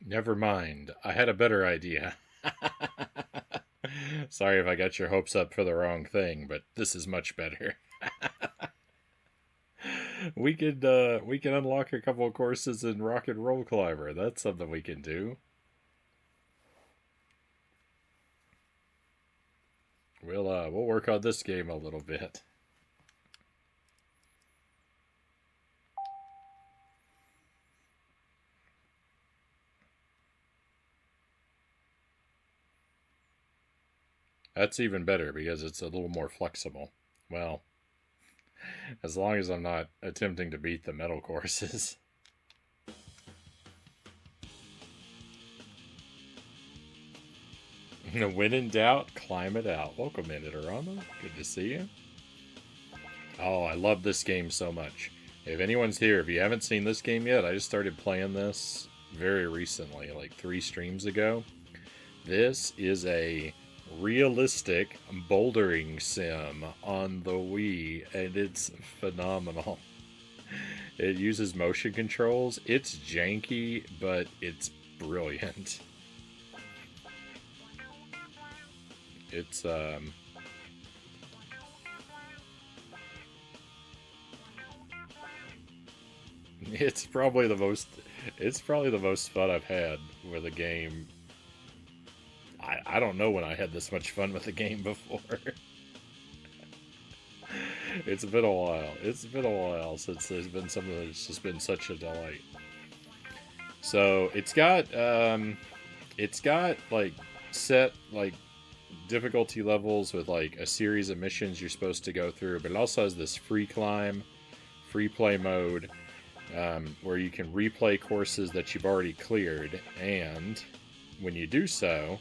Never mind. I had a better idea. Sorry if I got your hopes up for the wrong thing, but this is much better. We could unlock a couple of courses in Rock and Roll Climber. That's something we can do. We'll work on this game a little bit. That's even better because it's a little more flexible. Well, as long as I'm not attempting to beat the metal courses. When in doubt, climb it out. Welcome in, Itorama. Good to see you. Oh, I love this game so much. If anyone's here, if you haven't seen this game yet, I just started playing this very recently, like 3 streams ago. This is a realistic bouldering sim on the Wii, and it's phenomenal. It uses motion controls. It's janky, but it's brilliant. It's it's probably the most fun I've had with a game. I don't know when I had this much fun with a game before. It's been a while. It's been a while since there's been something that's just been such a delight. So it's got like set like difficulty levels with like a series of missions you're supposed to go through, but it also has this free climb, free play mode, where you can replay courses that you've already cleared, and when you do so,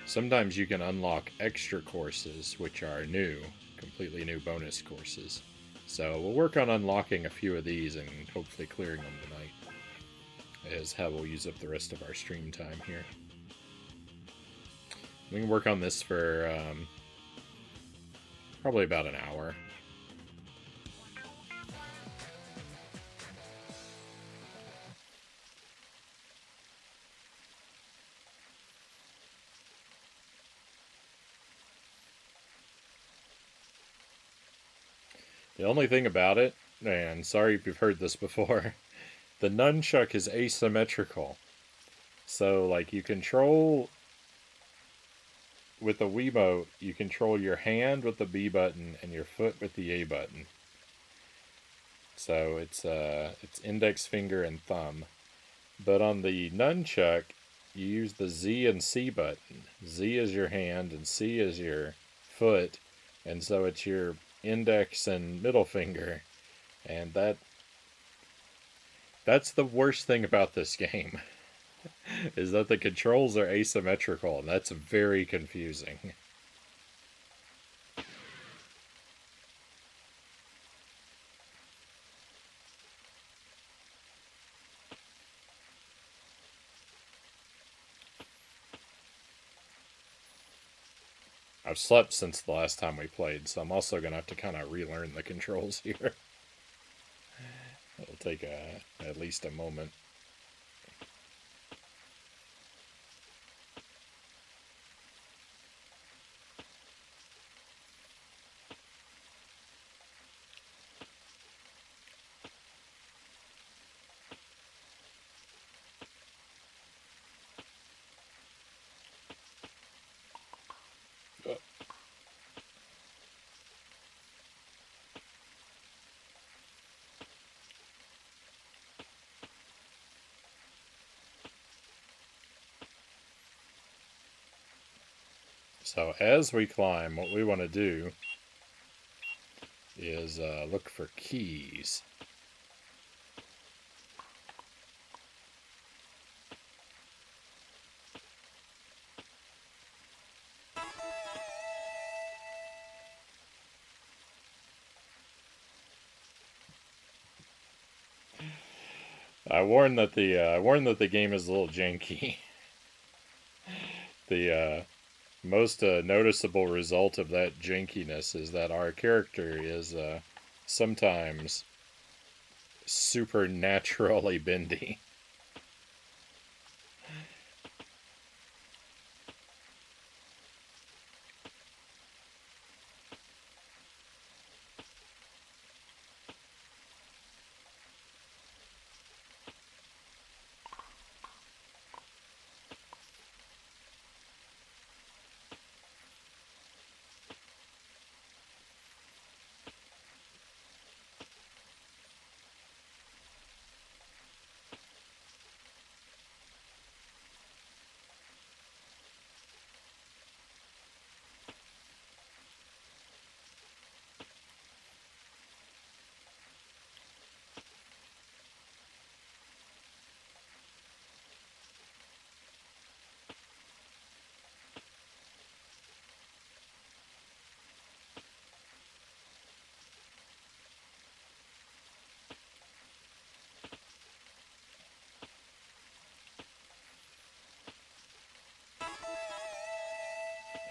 sometimes you can unlock extra courses, which are new, completely new bonus courses. So we'll work on unlocking a few of these and hopefully clearing them tonight, is how we'll use up the rest of our stream time here. We can work on this for probably about an hour. The only thing about it, and sorry if you've heard this before, the nunchuck is asymmetrical. So, like, you control with the Wiimote, you control your hand with the B button and your foot with the A button. So it's index finger and thumb. But on the nunchuck, you use the Z and C button. Z is your hand and C is your foot, and so it's your index and middle finger. And that's the worst thing about this game. Is that the controls are asymmetrical, and that's very confusing. I've slept since the last time we played, so I'm also going to have to kind of relearn the controls here. It'll take at least a moment. So as we climb, what we want to do is look for keys. I warned that the game is a little janky. The most noticeable result of that jankiness is that our character is sometimes supernaturally bendy.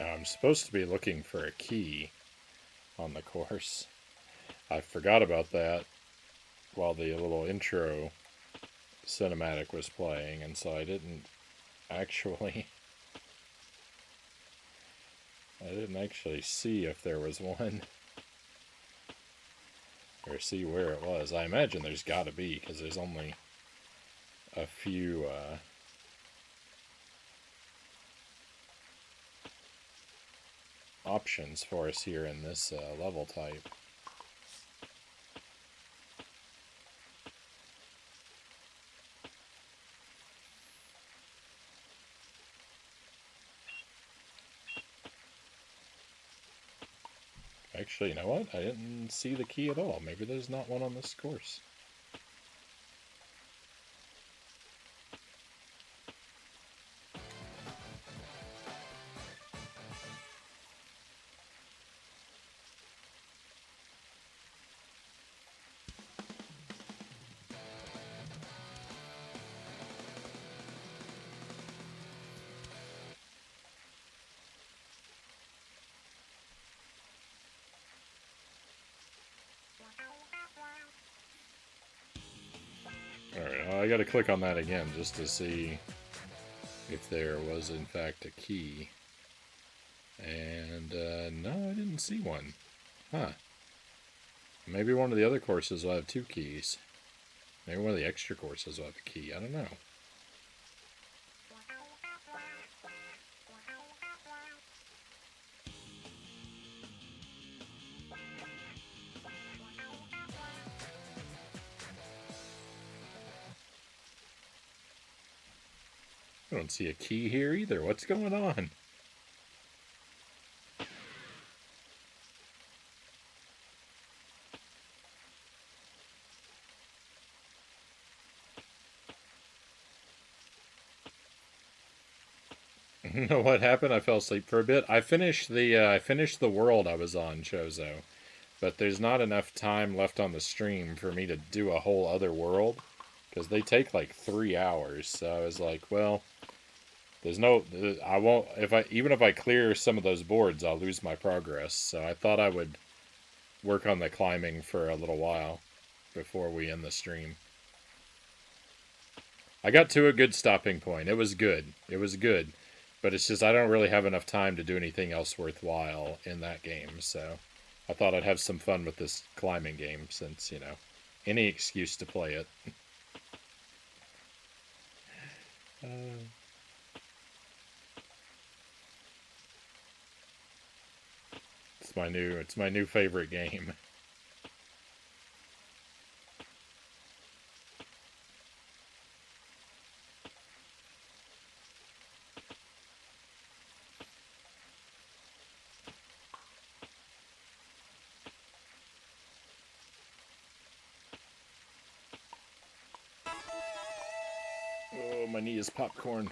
Now, I'm supposed to be looking for a key on the course. I forgot about that while the little intro cinematic was playing, and so I didn't actually see if there was one or see where it was. I imagine there's got to be, because there's only a few options for us here in this level type. Actually, you know what? I didn't see the key at all. Maybe there's not one on this course. Alright, well, I gotta click on that again just to see if there was in fact a key. And no, I didn't see one. Huh. Maybe one of the other courses will have 2 keys. Maybe one of the extra courses will have a key. I don't know. I don't see a key here either. What's going on? You know what happened? I fell asleep for a bit. I finished the world I was on, Chozo, but there's not enough time left on the stream for me to do a whole other world, because they take like 3 hours. So I was like, well, there's no, I won't, even if I clear some of those boards, I'll lose my progress. So I thought I would work on the climbing for a little while before we end the stream. I got to a good stopping point. It was good. It was good. But it's just I don't really have enough time to do anything else worthwhile in that game. So I thought I'd have some fun with this climbing game since, you know, any excuse to play it. It's my new favorite game. Oh, my knee is popcorn.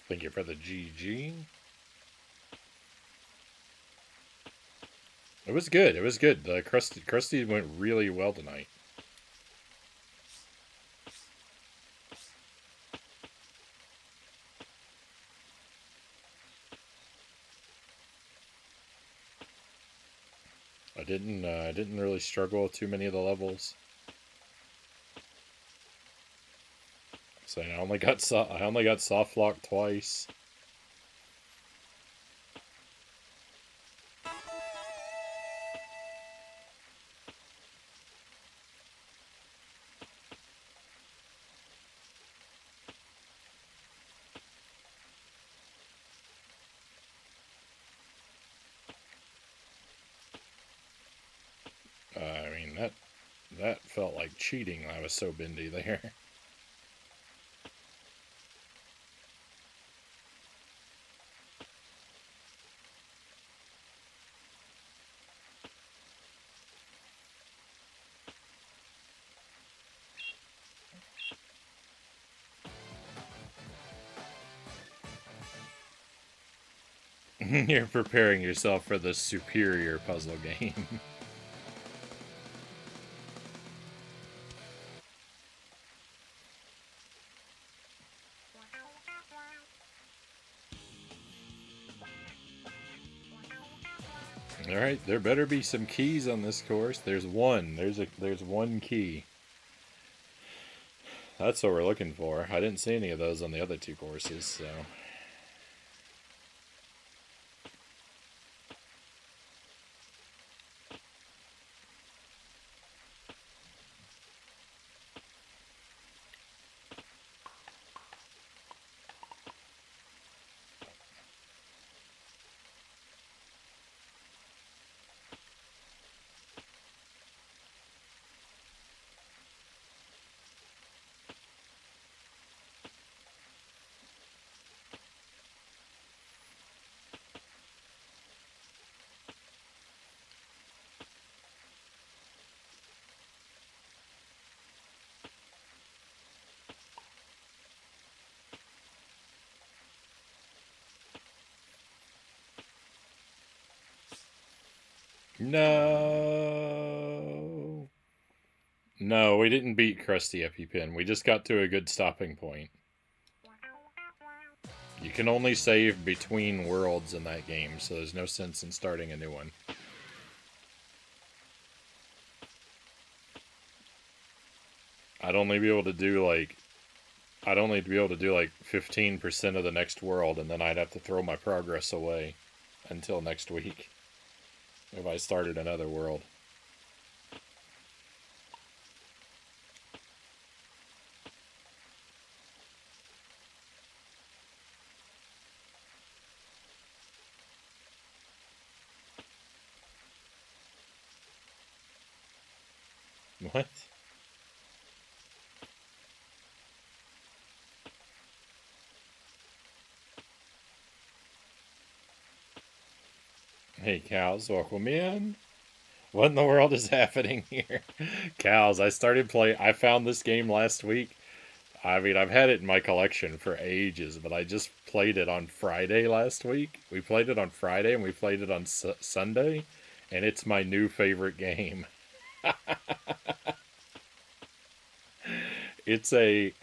Thank you for the GG. It was good. It was good. The Krusty went really well tonight. I didn't really struggle with too many of the levels. So I only got soft lock twice. That felt like cheating. I was so bendy there. You're preparing yourself for the superior puzzle game. Alright, there better be some keys on this course. There's one. There's one key. That's what we're looking for. I didn't see any of those on the other two courses, so. No. No, we didn't beat Krusty EpiPen. We just got to a good stopping point. You can only save between worlds in that game, so there's no sense in starting a new one. I'd only be able to do like 15% of the next world, and then I'd have to throw my progress away until next week if I started another world. What? Hey, cows, welcome in. What in the world is happening here? Cows, I found this game last week. I mean, I've had it in my collection for ages, but I just played it on Friday last week. We played it on Friday and we played it on Sunday, and it's my new favorite game. It's a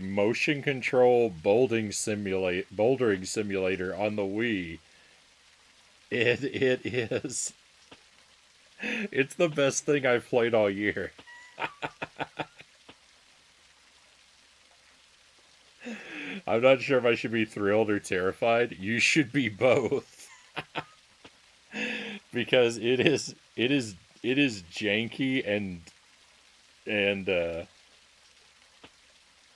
motion control bouldering simulator on the Wii. It is. It's the best thing I've played all year. I'm not sure if I should be thrilled or terrified. You should be both. Because it is janky and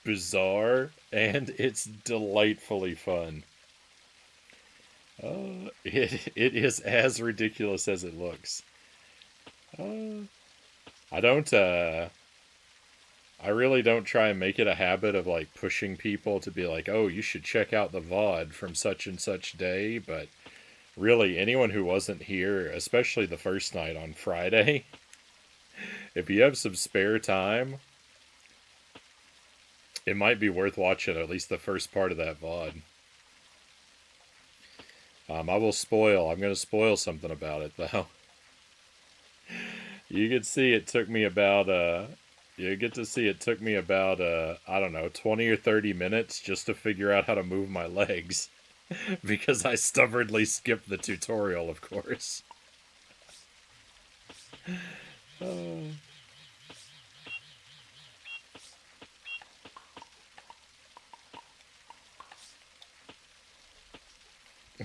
bizarre, and it's delightfully fun. It is as ridiculous as it looks. I don't I really don't try and make it a habit of like pushing people to be like, oh, you should check out the VOD from such and such day, but really anyone who wasn't here, especially the first night on Friday, if you have some spare time, it might be worth watching at least the first part of that VOD. I'm going to spoil something about it though. You can see it took me about you get to see it took me about I don't know, 20 or 30 minutes just to figure out how to move my legs because I stubbornly skipped the tutorial, of course.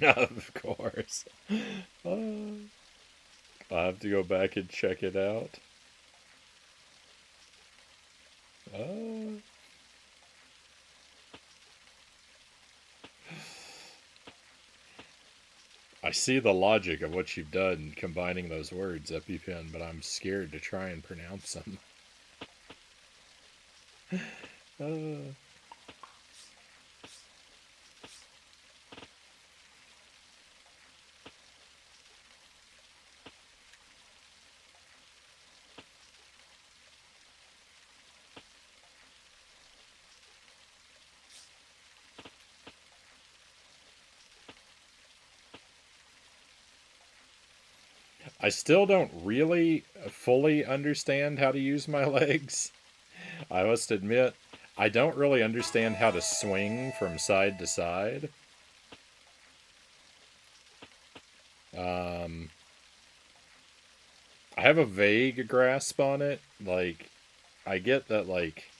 Of course. I'll have to go back and check it out. I see the logic of what you've done combining those words, EpiPen, but I'm scared to try and pronounce them. uh, I still don't really fully understand how to use my legs. I must admit, I don't really understand how to swing from side to side. Um, I have a vague grasp on it. Like, I get that, like,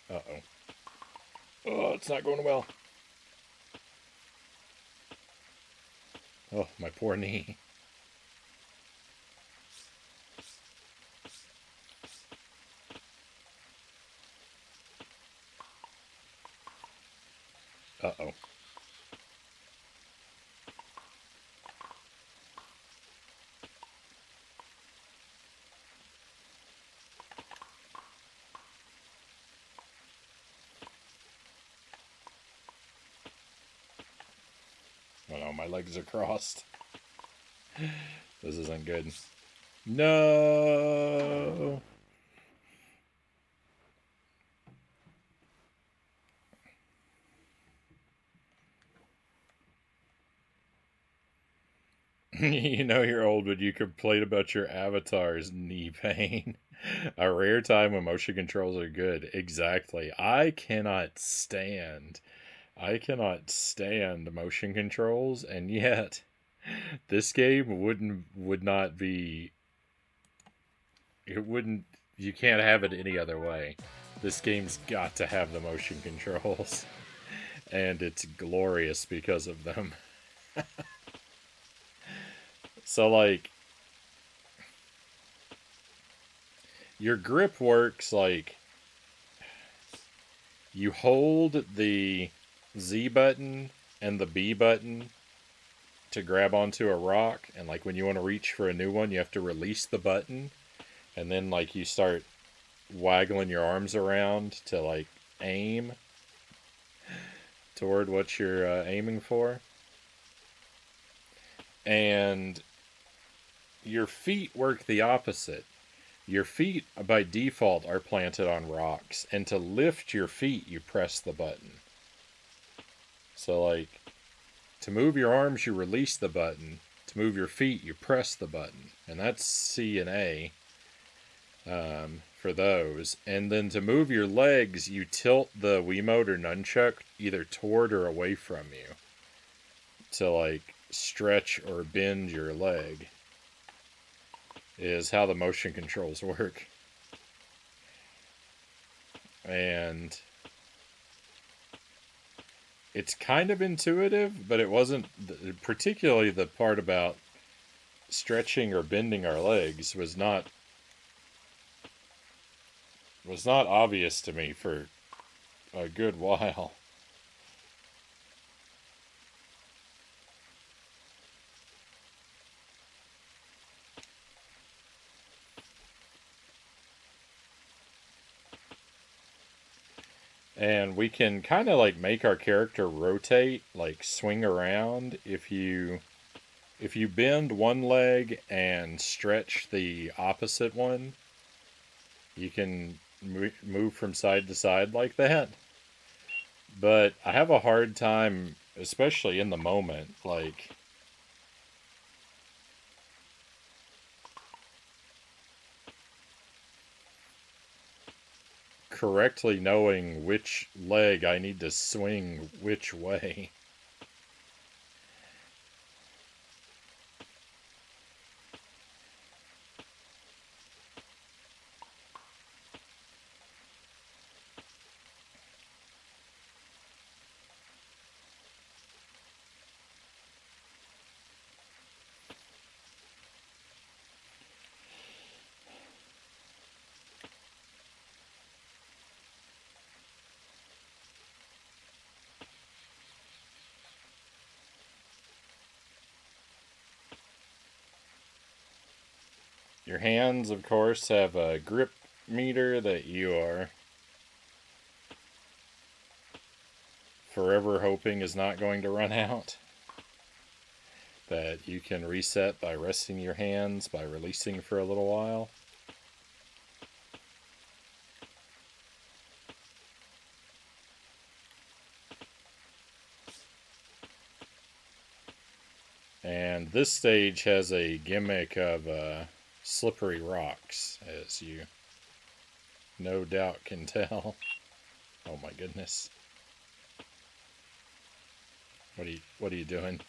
uh oh. Oh, it's not going well. Oh, my poor knee. Uh oh. Oh no, my legs are crossed. This isn't good. No! You know you're old when you complain about your avatar's knee pain. A rare time when motion controls are good. Exactly. I cannot stand motion controls, and yet this game would not be it wouldn't you can't have it any other way. This game's got to have the motion controls, and it's glorious because of them. So like your grip works like you hold the Z button and the B button to grab onto a rock, and like when you want to reach for a new one, you have to release the button, and then like you start waggling your arms around to like aim toward what you're aiming for. And your feet work the opposite. Your feet by default are planted on rocks, and to lift your feet you press the button. So like to move your arms you release the button, to move your feet you press the button, and that's C and A for those. And then to move your legs you tilt the Wiimote or nunchuck either toward or away from you to like stretch or bend your leg, is how the motion controls work. And it's kind of intuitive, but it wasn't particularly the part about stretching or bending our legs was not obvious to me for a good while. And we can kind of like make our character rotate, like swing around. If you bend one leg and stretch the opposite one, you can move from side to side like that. But I have a hard time, especially in the moment, like correctly knowing which leg I need to swing which way. Your hands, of course, have a grip meter that you are forever hoping is not going to run out. That you can reset by resting your hands, by releasing for a little while. And this stage has a gimmick of slippery rocks, as you no doubt can tell. Oh my goodness. What are you doing?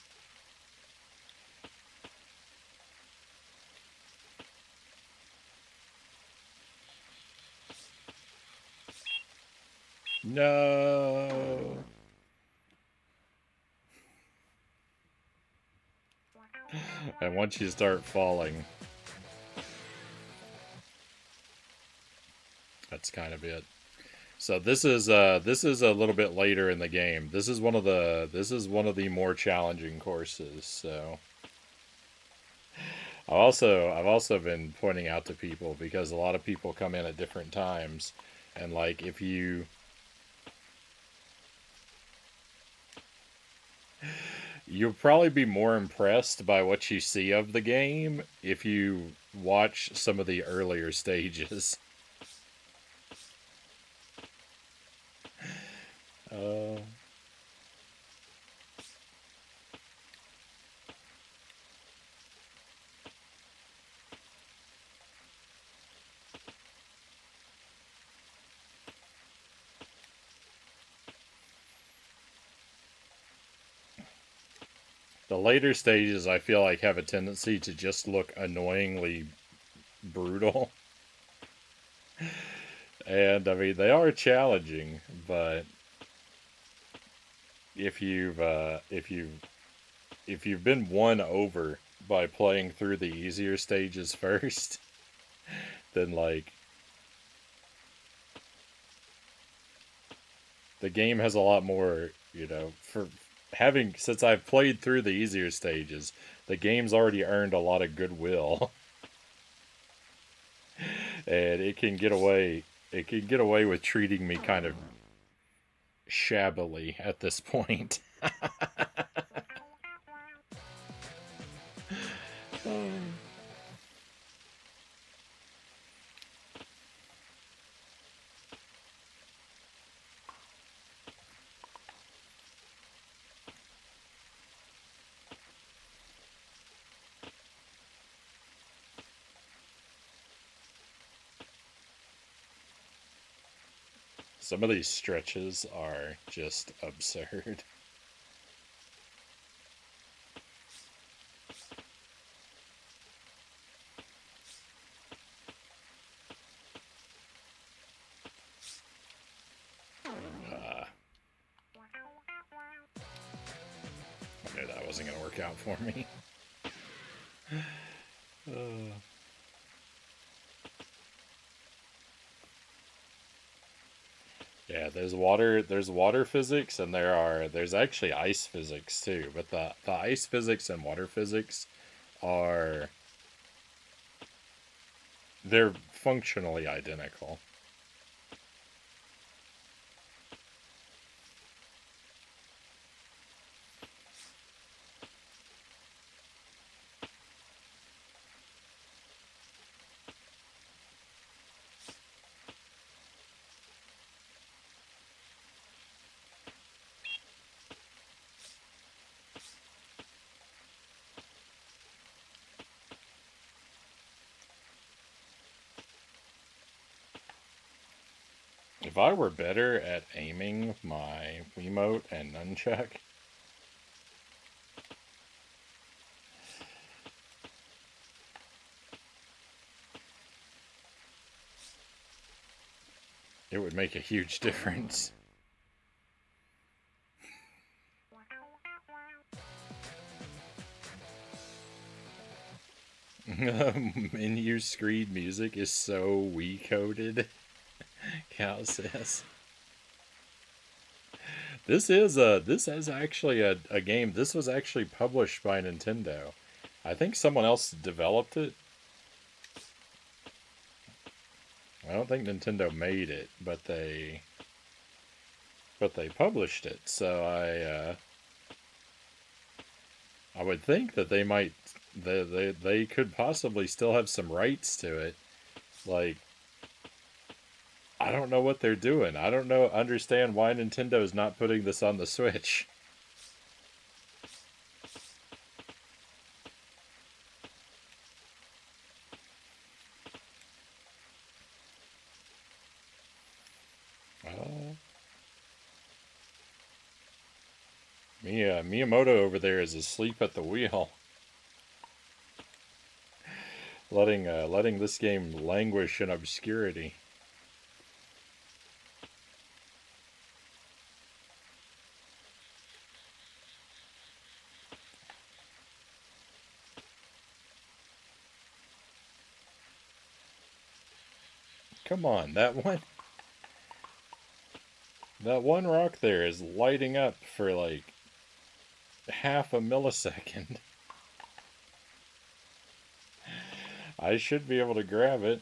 No. And once you start falling, that's kind of it. So this is a little bit later in the game. This is one of the more challenging courses. So I've also been pointing out to people, because a lot of people come in at different times, and like if you'll probably be more impressed by what you see of the game if you watch some of the earlier stages. Uh, the later stages, I feel like, have a tendency to just look annoyingly brutal. And I mean, they are challenging, but if you've been won over by playing through the easier stages first, then like the game has a lot more, for having, since I've played through the easier stages, the game's already earned a lot of goodwill. And it can get away with treating me kind of shabbily at this point. Some of these stretches are just absurd. Uh, I knew that wasn't going to work out for me. Uh, yeah, there's water physics, and there's actually ice physics too. But the ice physics and water physics are they're functionally identical. If I were better at aiming my Wiimote and nunchuck, it would make a huge difference. Menu screen music is so Wii coded. Cal says this is actually a game. This was actually published by Nintendo. I think someone else developed it. I don't think Nintendo made it, but they published it. So I would think that they might they could possibly still have some rights to it. Like, I don't know what they're doing. I don't understand why Nintendo's not putting this on the Switch. Uh, Miyamoto over there is asleep at the wheel, letting this game languish in obscurity. Come on, that one rock there is lighting up for like half a millisecond. I should be able to grab it.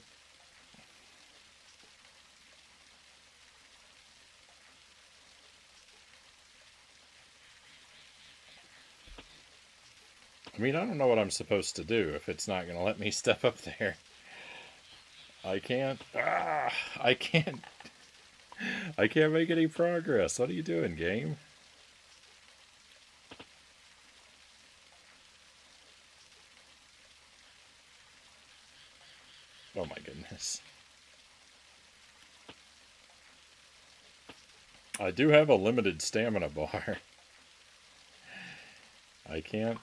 I mean, I don't know what I'm supposed to do if it's not going to let me step up there. I can't. I can't. I can't make any progress. What are you doing, game? Oh my goodness. I do have a limited stamina bar. I can't.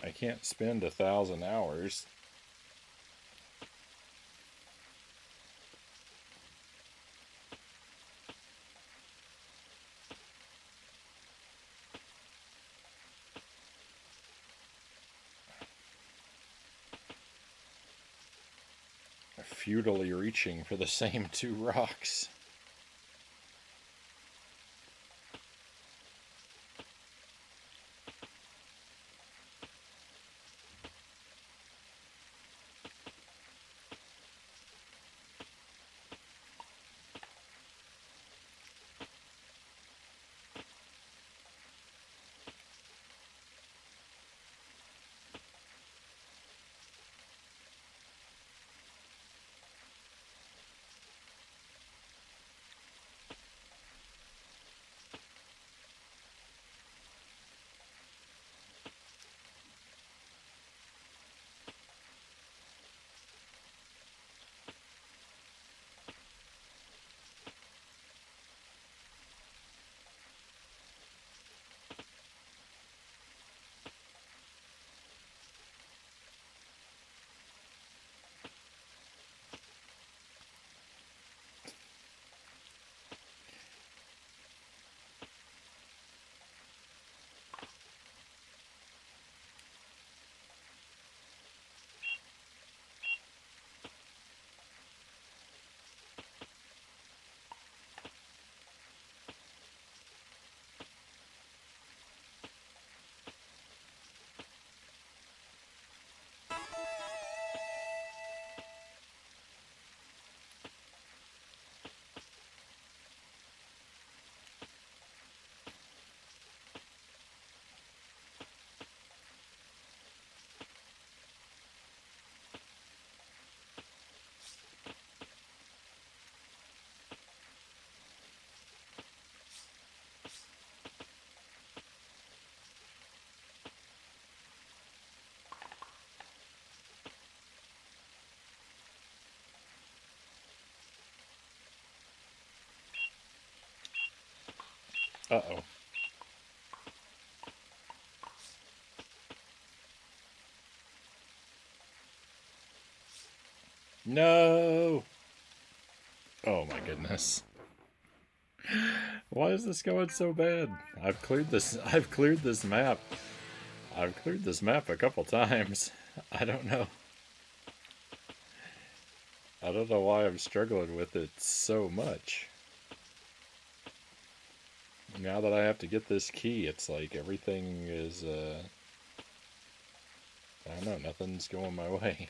I can't spend 1,000 hours. Futilely reaching for the same two rocks. Uh-oh. No! Oh my goodness. Why is this going so bad? I've cleared this map. I've cleared this map a couple times. I don't know. I don't know why I'm struggling with it so much. Now that I have to get this key, it's like everything is, I don't know, nothing's going my way.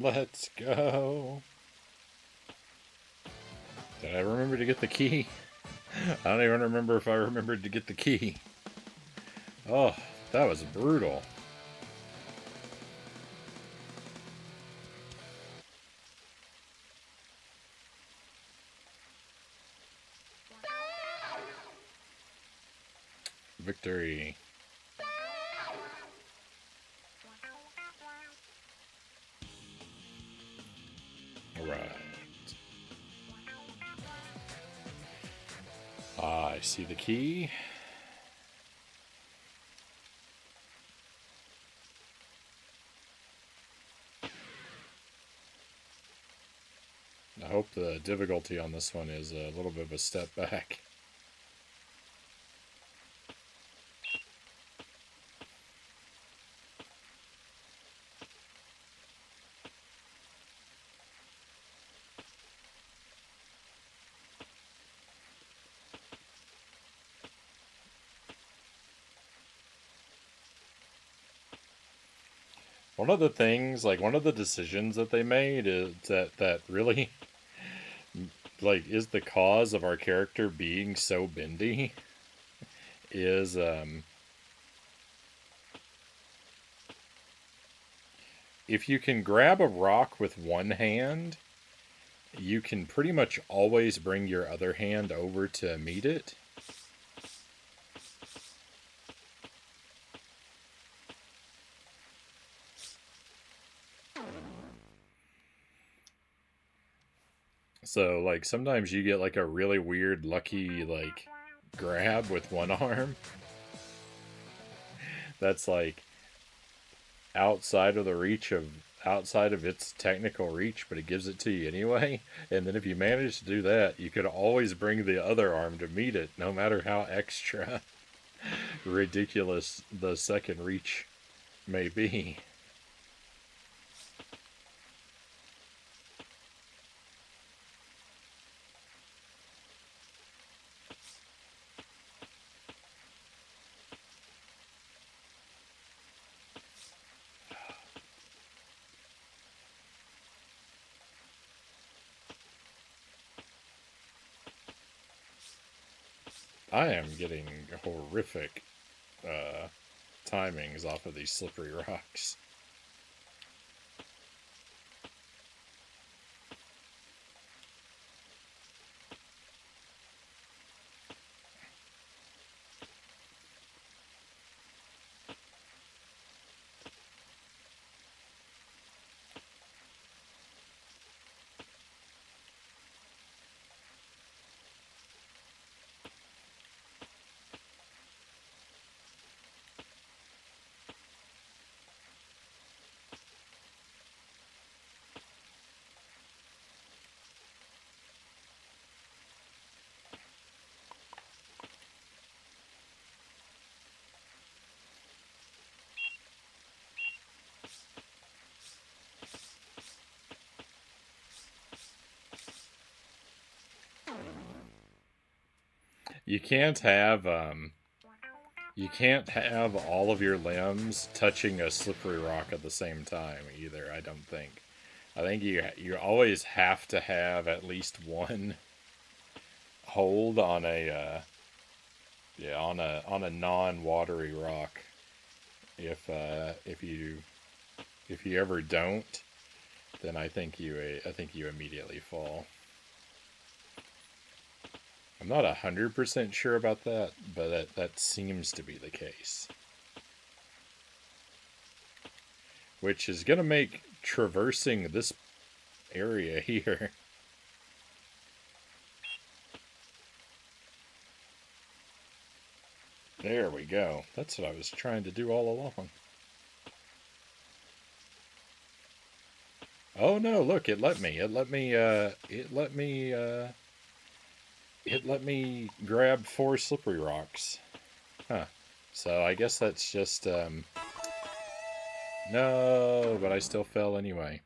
Let's go. Did I remember to get the key? I don't even remember if I remembered to get the key. Oh, that was brutal. Victory. Alright. I see the key. I hope the difficulty on this one is a little bit of a step back. One of the things, like one of the decisions that they made is that really like is the cause of our character being so bendy is if you can grab a rock with one hand, you can pretty much always bring your other hand over to meet it. So like sometimes you get like a really weird lucky like grab with one arm that's like outside of the reach of outside of its technical reach, but it gives it to you anyway. And then if you manage to do that, you could always bring the other arm to meet it, no matter how extra ridiculous the second reach may be. I am getting horrific timings off of these slippery rocks. You can't have you can't have all of your limbs touching a slippery rock at the same time either, I don't think. I think you always have to have at least one hold on a yeah, on a non-watery rock. If if you ever don't, then I think you immediately fall. I'm not 100% sure about that, but that seems to be the case. Which is going to make traversing this area here. There we go. That's what I was trying to do all along. Oh no, look, it let me. It let me grab 4 slippery rocks. Huh. So I guess that's just, no, but I still fell anyway.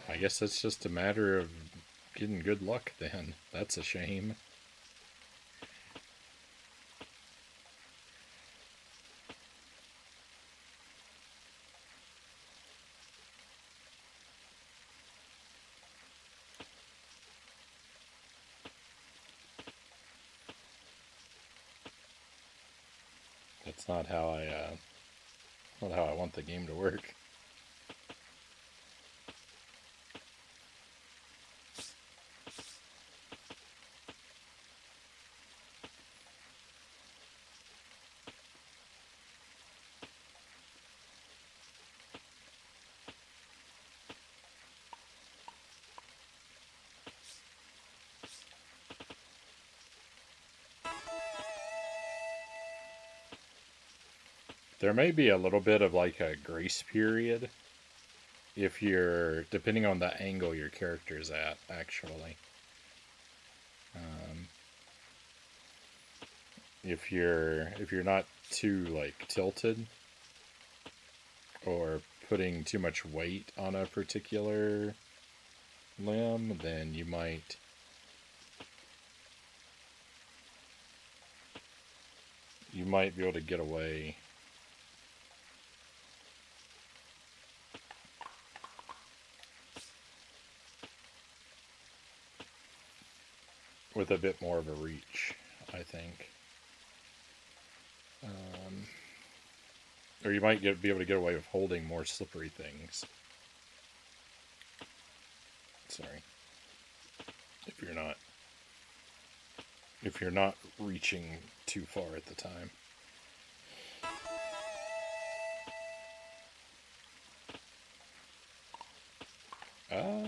I guess that's just a matter of getting good luck then. That's a shame. That's not how I want the game to work. There may be a little bit of like a grace period if you're depending on the angle your character's at actually. Um, if you're not too like tilted or putting too much weight on a particular limb, then you might be able to get away with a bit more of a reach, I think. Or you might be able to get away with holding more slippery things. Sorry. If you're not reaching too far at the time. Uh,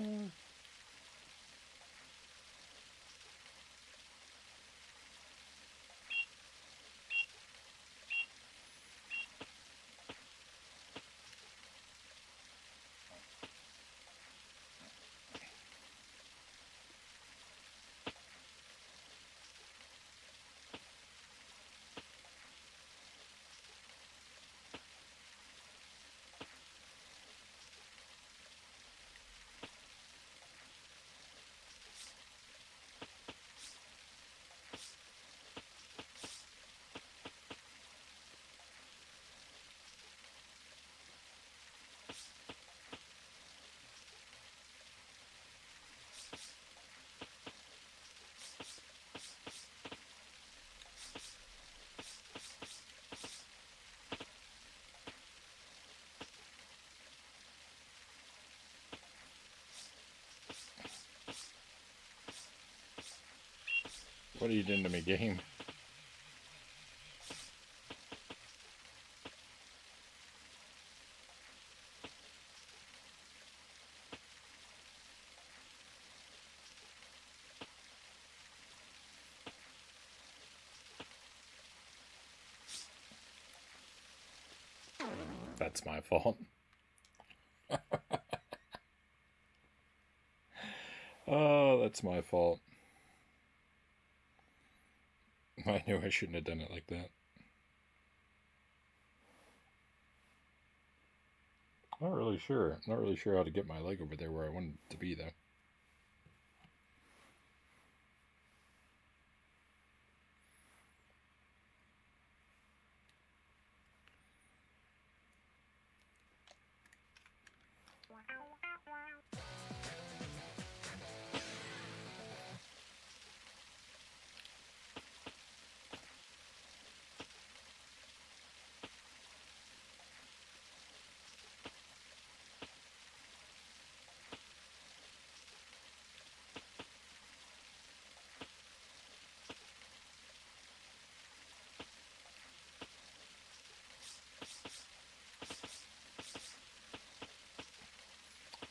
What are you doing to me, game? That's my fault. Oh, that's my fault. I knew I shouldn't have done it like that. Not really sure. Not really sure how to get my leg over there where I wanted it to be, though.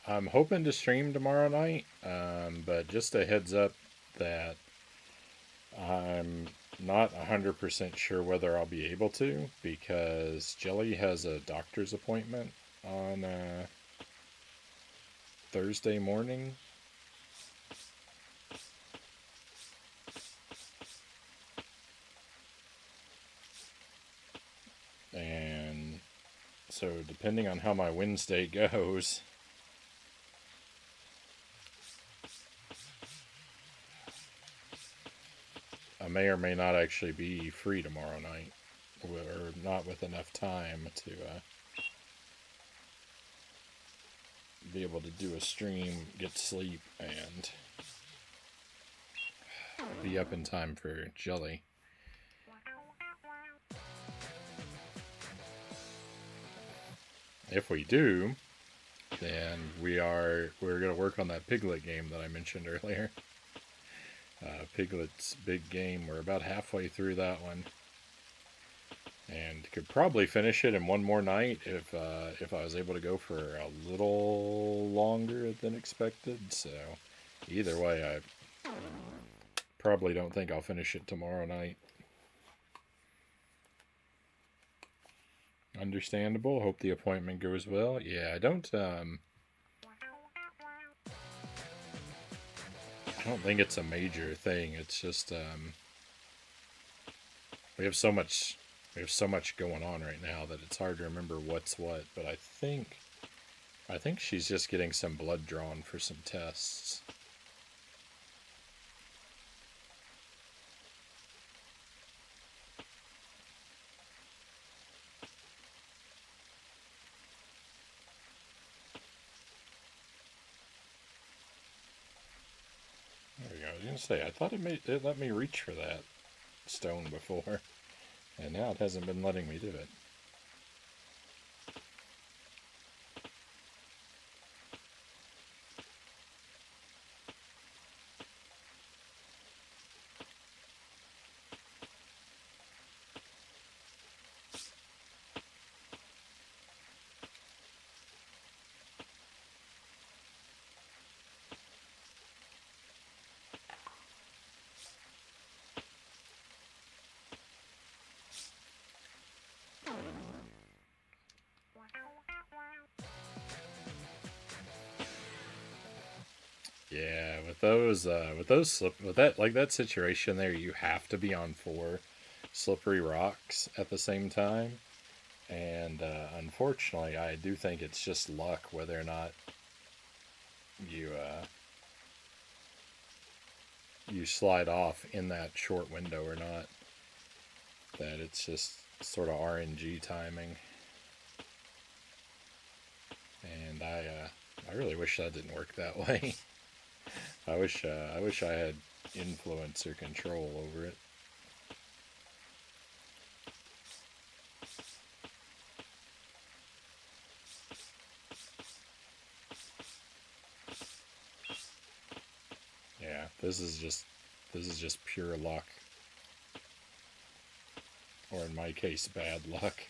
I'm hoping to stream tomorrow night, but just a heads up that I'm not 100% sure whether I'll be able to because Jelly has a doctor's appointment on Thursday morning. And so, depending on how my Wednesday goes, I may or may not actually be free tomorrow night, or not with enough time to be able to do a stream, get sleep, and be up in time for Jelly. If we do, then we're gonna work on that Piglet game that I mentioned earlier. Piglet's big game. We're about halfway through that one, and could probably finish it in one more night if I was able to go for a little longer than expected. So either way, I probably don't think I'll finish it tomorrow night. Understandable. Hope the appointment goes well. Yeah, I don't think it's a major thing. It's just we have so much going on right now that it's hard to remember what's what. But I think she's just getting some blood drawn for some tests. There we go. I was gonna say I thought it let me reach for that stone before, and now it hasn't been letting me do it. Yeah, with that situation there, you have to be on 4 slippery rocks at the same time, and unfortunately, I do think it's just luck whether or not you you slide off in that short window or not. That it's just sort of RNG timing, and I really wish that didn't work that way. I wish I had influence or control over it. Yeah, this is just This is just pure luck. Or in my case, bad luck.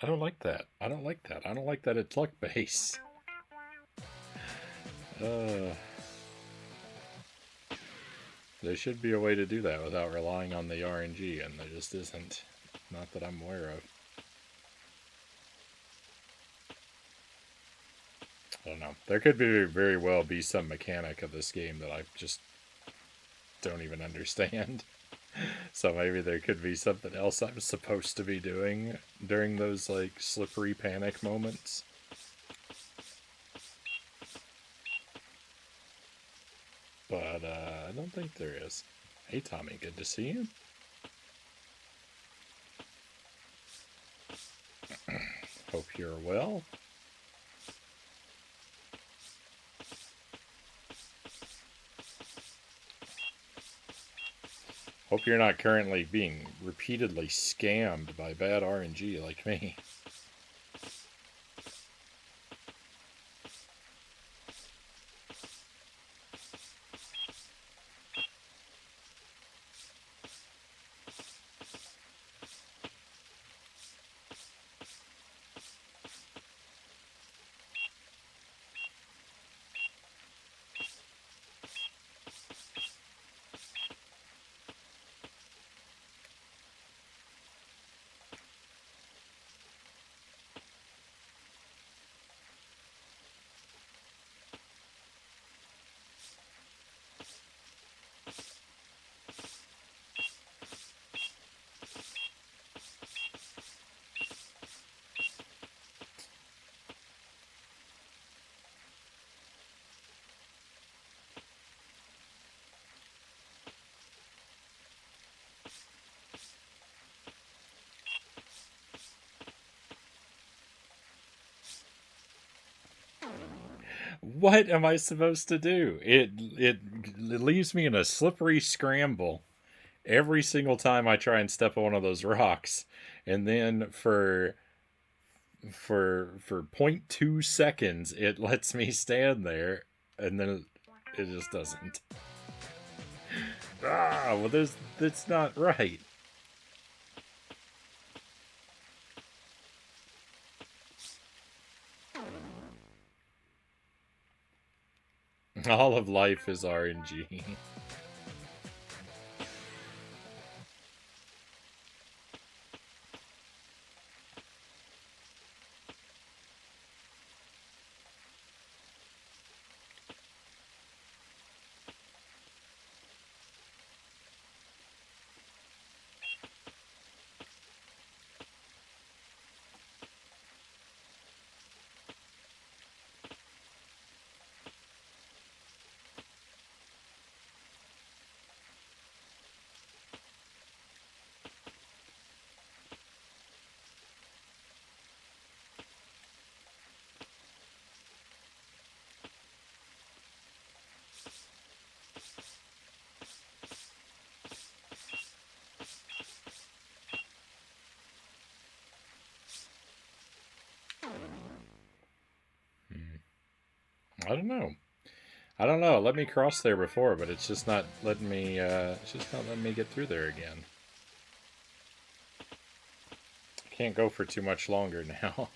I don't like that. I don't like that. I don't like that it's luck base. There should be a way to do that without relying on the RNG, and there just isn't. Not that I'm aware of. I don't know. There could very well be some mechanic of this game that I just don't even understand. So maybe there could be something else I'm supposed to be doing during those, like, slippery panic moments. But, I don't think there is. Hey, Tommy, good to see you. Hope you're well. Hope you're not currently being repeatedly scammed by bad RNG like me. What am I supposed to do? It leaves me in a slippery scramble every single time I try and step on one of those rocks, and then for 0.2 seconds it lets me stand there, and then it just doesn't. Well, that's not right. All of life is RNG. I don't know. I don't know. Let me cross there before, but it's just not letting me. It's just not letting me get through there again. I can't go for too much longer now.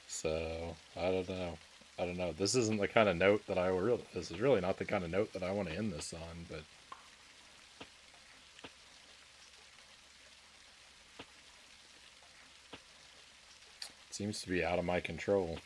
So I don't know. I don't know. This isn't the kind of note that I really. This is really not the kind of note that I want to end this on. But it seems to be out of my control.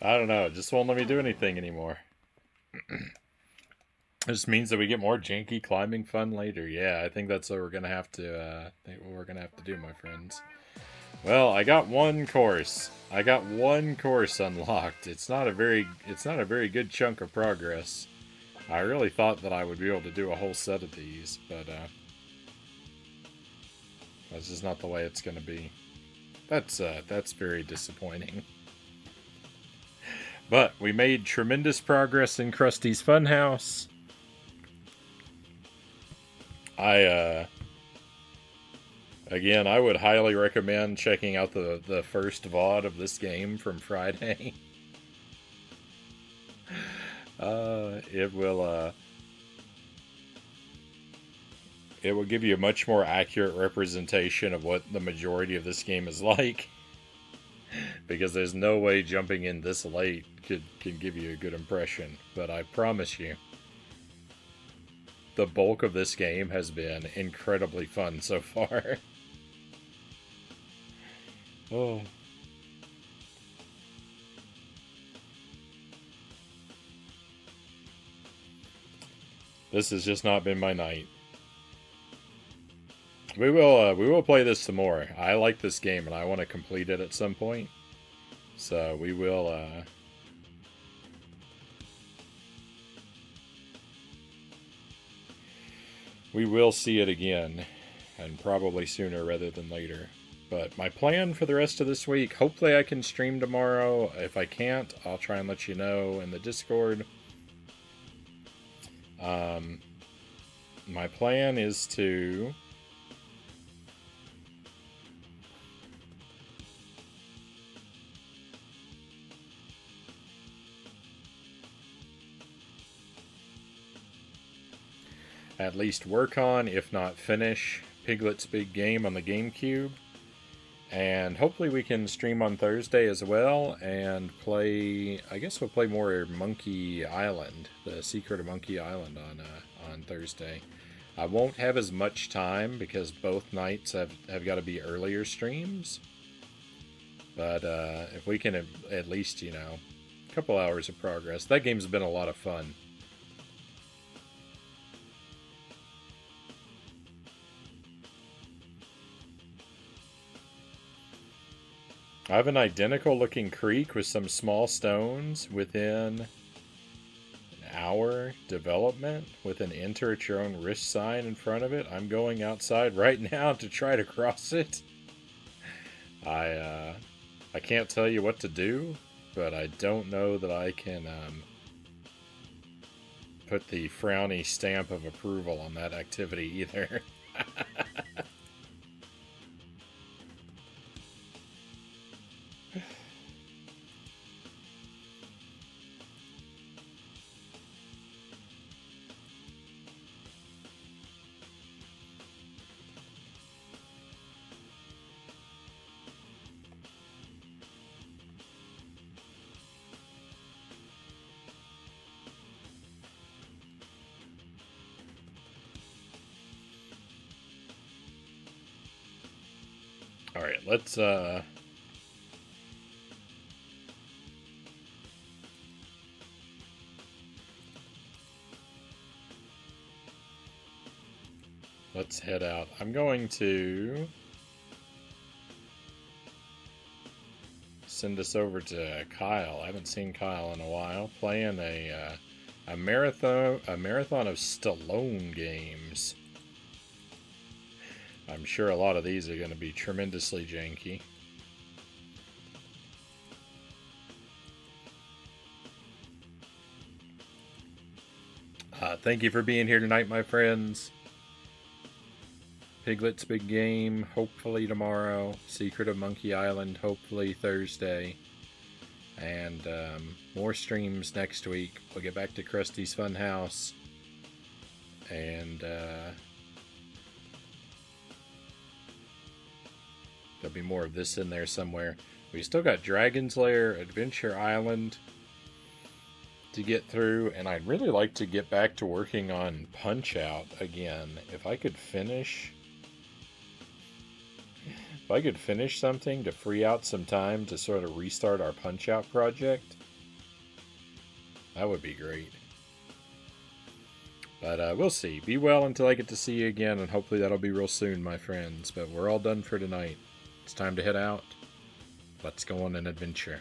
I don't know. It just won't let me do anything anymore. This means that we get more janky climbing fun later. Yeah, I think that's what we're gonna have to. Think what we're gonna have to do, my friends. Well, I got one course. I got one course unlocked. It's not a very good chunk of progress. I really thought that I would be able to do a whole set of these, but that's just not the way it's gonna be. That's very disappointing. But we made tremendous progress in Krusty's Funhouse. I Again, I would highly recommend checking out the first VOD of this game from Friday. It will give you a much more accurate representation of what the majority of this game is like. Because there's no way jumping in this late can give you a good impression. But I promise you, the bulk of this game has been incredibly fun so far. Oh. This has just not been my night. We will play this some more. I like this game and I want to complete it at some point. So we will see it again, and probably sooner rather than later. But my plan for the rest of this week, hopefully I can stream tomorrow. If I can't, I'll try and let you know in the Discord. My plan is to at least work on, if not finish, Piglet's Big Game on the GameCube. And hopefully we can stream on Thursday as well and play. I guess we'll play more Monkey Island, the Secret of Monkey Island on Thursday. I won't have as much time because both nights have got to be earlier streams. But if we can at least, a couple hours of progress. That game's been a lot of fun. I have an identical looking creek with some small stones within an hour development with an enter at your own risk sign in front of it. I'm going outside right now to try to cross it. I can't tell you what to do, but I don't know that I can put the Frownie stamp of approval on that activity either. Alright, let's head out. I'm going to send us over to Kyle. I haven't seen Kyle in a while. Playing a marathon of Stallone games. I'm sure a lot of these are going to be tremendously janky. Thank you for being here tonight, my friends. Piglet's Big Game, hopefully tomorrow. Secret of Monkey Island, hopefully Thursday. And more streams next week. We'll get back to Krusty's Funhouse. And there'll be more of this in there somewhere. We still got Dragon's Lair, Adventure Island to get through, and I'd really like to get back to working on Punch-Out again. If I could finish something to free out some time to sort of restart our Punch-Out project, That would be great. But we'll see. Be well until I get to see you again, and hopefully that'll be real soon, my friends. But we're all done for tonight. It's time to head out. Let's go on an adventure.